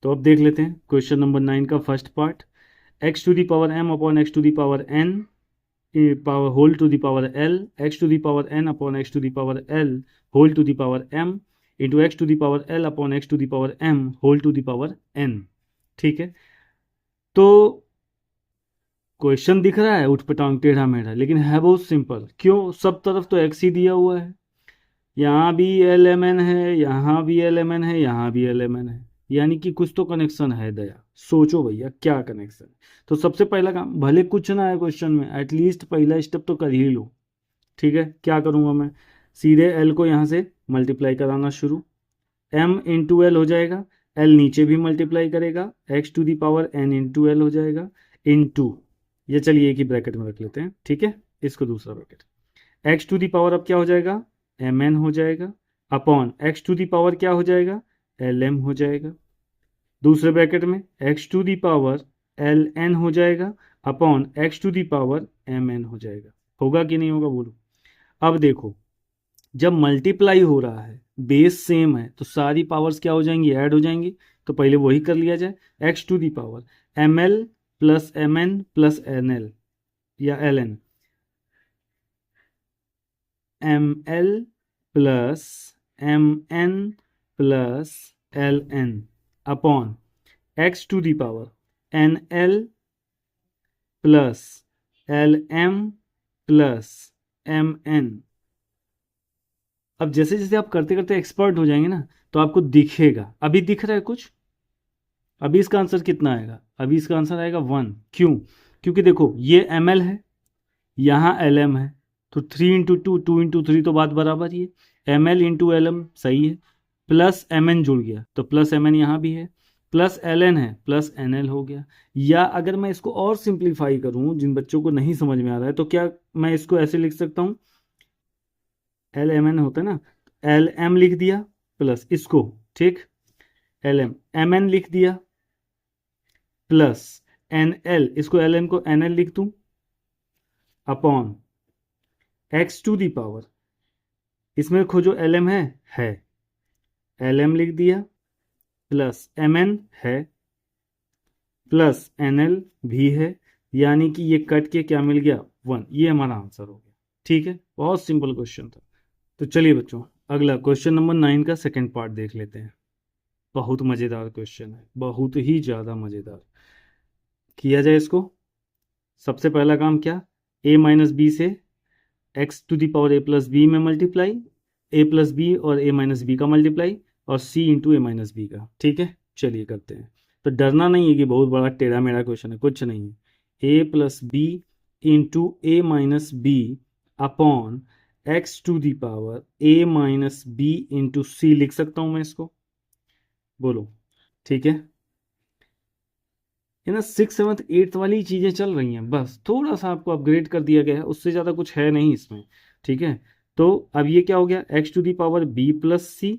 तो अब देख लेते हैं क्वेश्चन नंबर 9 का first part. X to the power m upon x to the power n power whole to the power l, x to the power n upon x to the power l whole to the power m into x to the power l upon x to the power m whole to the power n. ठीक है, तो question दिख रहा है उठपटांग टेढ़ा मेढ़ा, लेकिन है बहुत सिंपल। क्यों? सब तरफ तो एक्स ही दिया हुआ है, यहाँ भी एल एम एन है, यहाँ भी एल एम एन है, यहाँ भी एल एम एन है, यानी कि कुछ तो कनेक्शन है दया। सोचो भैया क्या कनेक्शन है। तो सबसे पहला काम, भले कुछ ना है क्वेश्चन में, एटलीस्ट पहला स्टेप तो कर ही लो। ठीक है, क्या करूँगा मैं? सीधे एल को यहाँ से मल्टीप्लाई कराना शुरू, एम इंटू एल हो जाएगा, एल नीचे भी मल्टीप्लाई करेगा, x to the power n into l हो जाएगा, इंटू ये चलिए एक ही ब्रैकेट में रख लेते हैं। ठीक है, इसको दूसरा bracket, x to the power अब क्या हो जाएगा? एम एन हो जाएगा, upon x to the power क्या हो जाएगा? एल एम हो जाएगा। दूसरे ब्रैकेट में x to the power l n हो जाएगा, upon x to the power m n हो जाएगा। होगा कि नहीं होगा बोलो? अब देखो, जब मल्टीप्लाई हो रहा है, बेस सेम है, तो सारी पावर्स क्या हो जाएंगी? ऐड हो जाएंगी। तो पहले वही कर लिया जाए। X to the power m l plus m n plus n l या l n, m l plus m n plus l n upon x to the power n l plus l m plus m n. अब जैसे जैसे आप करते करते expert हो जाएंगे ना, तो आपको दिखेगा। अभी दिख रहा है कुछ? अभी इसका आंसर कितना आएगा? अभी इसका आंसर आएगा 1। क्यों? क्योंकि देखो ये एम एल है, यहाँ एल एम है, तो 3 इंटू 2, 2 इंटू 3 तो बात बराबर ही है। M l into l m सही है, प्लस एम एन जुड़ गया तो प्लस एम एन यहाँ भी है, प्लस एल एन है प्लस एन एल हो गया। या अगर मैं इसको और सिंप्लीफाई करूँ, जिन बच्चों को नहीं समझ में आ रहा है, तो क्या मैं इसको ऐसे लिख सकता हूँ? एल एम एन होता है ना, एल एम लिख दिया प्लस इसको, ठीक, एल एम एम एन लिख दिया प्लस एन एल, इसको एल एन को एन एल लिख दूँ, upon x to the power, इसमें खोजो एल एम है एल एम लिख दिया प्लस एम एन है प्लस एन एल भी है, यानी कि ये कट के क्या मिल गया? 1। ये हमारा आंसर हो गया। ठीक है, बहुत सिंपल क्वेश्चन था। तो चलिए बच्चों, अगला क्वेश्चन नंबर 9 का सेकेंड पार्ट देख लेते हैं। बहुत मज़ेदार क्वेश्चन है, बहुत ही ज़्यादा मज़ेदार। किया जाए इसको। सबसे पहला काम क्या? a माइनस बी से x to the power a plus b में मल्टीप्लाई, ए प्लस बी और ए माइनस बी का मल्टीप्लाई, और c into a minus b का। ठीक है, चलिए करते हैं। तो डरना नहीं है कि बहुत बड़ा टेढ़ा मेढ़ा क्वेश्चन है, कुछ नहीं है। A plus b into a minus b upon x to the power a minus b into c लिख सकता हूँ मैं इसको? बोलो। ठीक है, ये ना 6, 7, 8 वाली चीज़ें चल रही हैं, बस थोड़ा सा आपको अपग्रेड कर दिया गया है, उससे ज़्यादा कुछ है नहीं इसमें। ठीक है, तो अब ये क्या हो गया? X to the power b plus c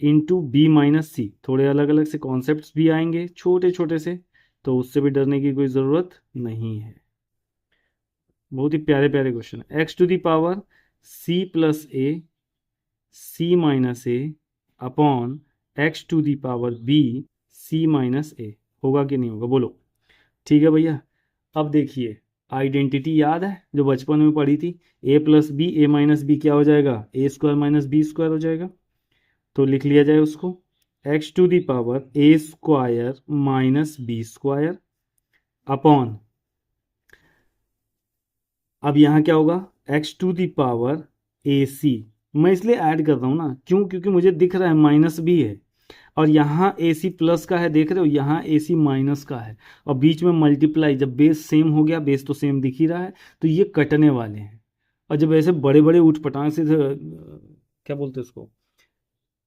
into b minus c. थोड़े अलग अलग से कॉन्सेप्ट्स भी आएंगे, छोटे छोटे से, तो उससे भी डरने की कोई ज़रूरत नहीं है। बहुत ही प्यारे प्यारे क्वेश्चन है। X to the power c plus a C minus a upon x to the power b C minus a. होगा कि नहीं होगा बोलो? ठीक है भैया, अब देखिए, आइडेंटिटी याद है जो बचपन में पढ़ी थी? A plus b a minus b क्या हो जाएगा? A square minus B square हो जाएगा। तो लिख लिया जाए उसको, x to the power a square minus B square upon, अब यहाँ क्या होगा? X to the power A c. मैं इसलिए ऐड कर रहा हूँ ना, क्यों? क्योंकि मुझे दिख रहा है माइनस भी है, और यहाँ ए सी प्लस का है, देख रहे हो, यहाँ ए सी माइनस का है, और बीच में मल्टीप्लाई। जब बेस सेम हो गया, बेस तो सेम दिख ही रहा है, तो ये कटने वाले हैं। और जब ऐसे बड़े बड़े उठ पटांग से क्या बोलते हैं उसको,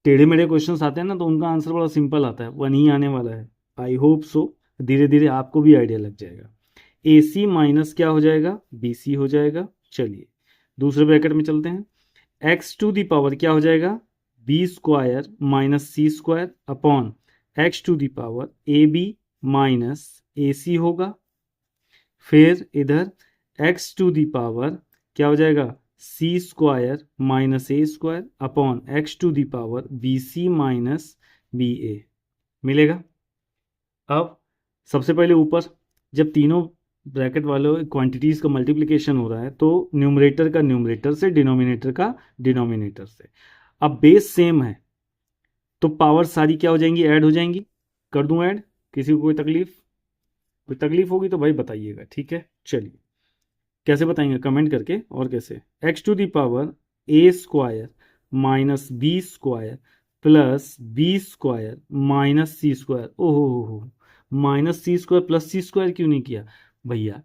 टेढ़े मेढ़े क्वेश्चंस आते हैं ना, तो उनका आंसर बड़ा सिंपल आता है, वन ही आने वाला है। आई होप सो धीरे धीरे आपको भी आइडिया लग जाएगा। ए सी माइनस क्या हो जाएगा? बी सी हो जाएगा। चलिए दूसरे ब्रैकेट में चलते हैं। एक्स टू दी पावर क्या हो जाएगा? B square minus C square upon x to the power a B minus A c होगा। फिर इधर एक्स टू दी पावर क्या हो जाएगा? C square minus A square upon x to the power b C minus B a मिलेगा। अब सबसे पहले ऊपर, जब तीनों ब्रैकेट वालों क्वांटिटीज़ का मल्टीप्लिकेशन हो रहा है तो न्यूमरेटर का न्यूमरेटर से, डिनोमिनेटर का डिनोमिनेटर से। अब बेस सेम है तो पावर सारी क्या हो जाएंगी, ऐड हो जाएंगी। कर दूं ऐड, किसी को कोई तकलीफ? कोई तकलीफ होगी तो भाई बताइएगा, ठीक है। चलिए कैसे बताएंगे, कमेंट करके। और कैसे, x to the power a square minus B square plus B square minus C square. ओहो हो, माइनस सी स्क्वायर प्लस सी स्क्वायर क्यों नहीं किया भैया?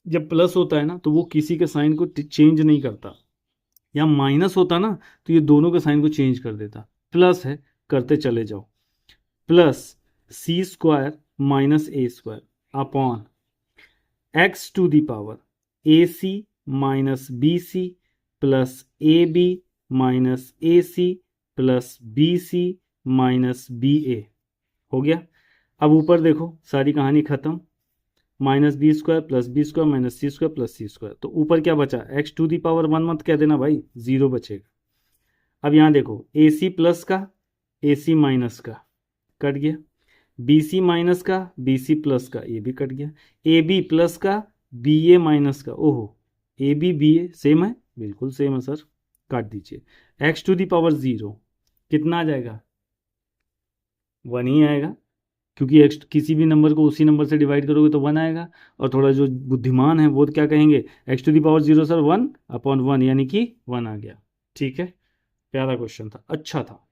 जब प्लस होता है ना तो वो किसी के साइन को चेंज नहीं करता, या माइनस होता ना तो ये दोनों के साइन को चेंज कर देता। प्लस है, करते चले जाओ। Plus C square minus A square upon x to the power A C minus B C plus A B minus A C plus B C minus B A. हो गया। अब ऊपर देखो, सारी कहानी खत्म। Minus B square plus B square minus सी square plus सी square, तो ऊपर क्या बचा, X to the power one मत कह देना भाई, जीरो बचेगा। अब यहाँ देखो, ए सी प्लस का ए सी माइनस का कट गया, बी सी माइनस का बी सी प्लस का ये भी कट गया, ए बी प्लस का बी ए माइनस का। ओहो, ए बी ए सेम है, बिल्कुल सेम है सर, काट दीजिए। X to the power zero कितना आ जाएगा, वन ही आएगा, क्योंकि एक्स किसी भी नंबर को उसी नंबर से डिवाइड करोगे तो वन आएगा। और थोड़ा जो बुद्धिमान है वो क्या कहेंगे, x to the power zero sir one upon one, यानी कि वन आ गया। ठीक है, प्यारा क्वेश्चन था, अच्छा था।